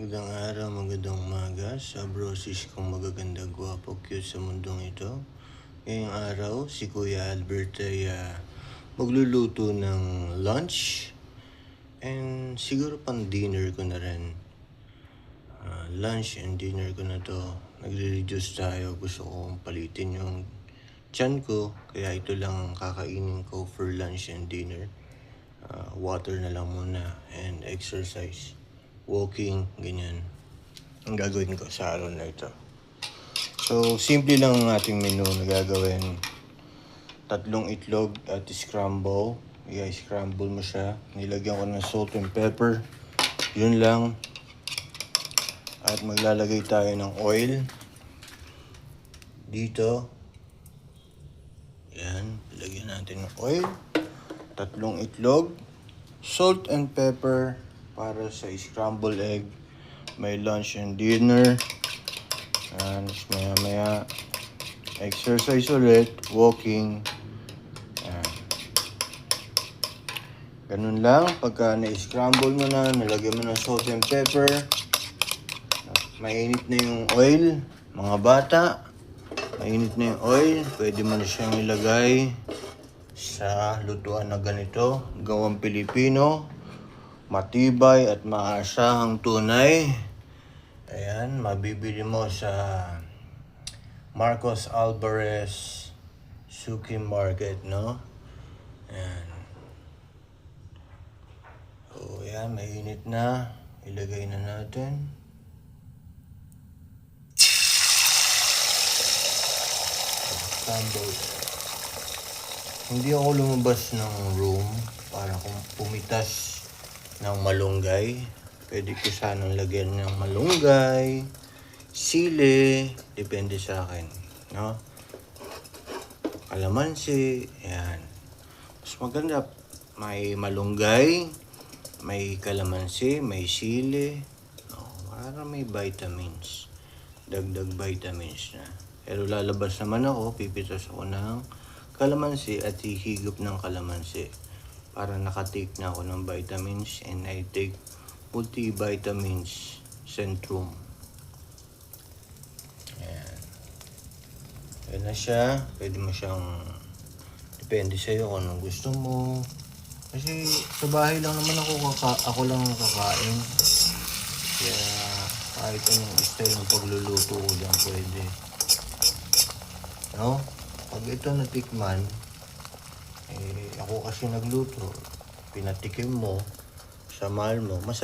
Magandang araw, magandang umaga sa brosis kong magaganda, gwapo, cute sa mundong ito. Ngayong araw, si Kuya Albert ay magluluto ng lunch and siguro pang dinner ko na rin. Lunch and dinner ko na to. Nagre-reduce tayo. Gusto kong palitin yung tiyan ko. Kaya ito lang ang kakainin ko for lunch and dinner. Water na lang muna and exercise. Walking, ganyan. Ang gagawin ko sa araw na ito. So, simple lang ang ating menu na gagawin. 3 itlog at scramble. I-scramble mo siya. Nilagyan ko ng salt and pepper. Yun lang. At maglalagay tayo ng oil. Dito. Yan. Lagyan natin ng oil. 3 itlog. Salt and pepper para sa scrambled egg. May lunch and dinner. And maya exercise ulit, walking. Ganun lang. Pagka na-scramble mo na, nalagyan mo ng salt and pepper, mainit na yung oil, mga bata. Mainit na yung oil, pwede mo na siyang ilagay sa lutuan na ganito. Gawang Pilipino, matibay at maasahang tunay. Ayan, mabibili mo sa Marcos Alvarez Suki Market, no? Ayan. So, ayan, mainit na. Ilagay na natin. Scrambled. Hindi ako lumabas ng room para kung pumitas ng malunggay. Pwede ko sanang lagyan ng malunggay, sili, depende sa akin, no? Kalamansi, ayan. Mas maganda, may malunggay, may kalamansi, may sili, no? Para may vitamins, dagdag vitamins na. Pero lalabas naman ako, pipitas ako ng kalamansi at hihigop ng kalamansi para nakatake na ako ng vitamins, and I take multivitamins Centrum. Ayan. Ayan na siya. Pwede mo siyang, depende sa'yo kung anong gusto mo. Kasi sa bahay lang naman ako lang ang kakain. Kaya kahit anong style ng pagluluto ko lang pwede. No? Pag ito natikman, ako kasi nagluto, pinatikim mo, sa mahal mo, masarap.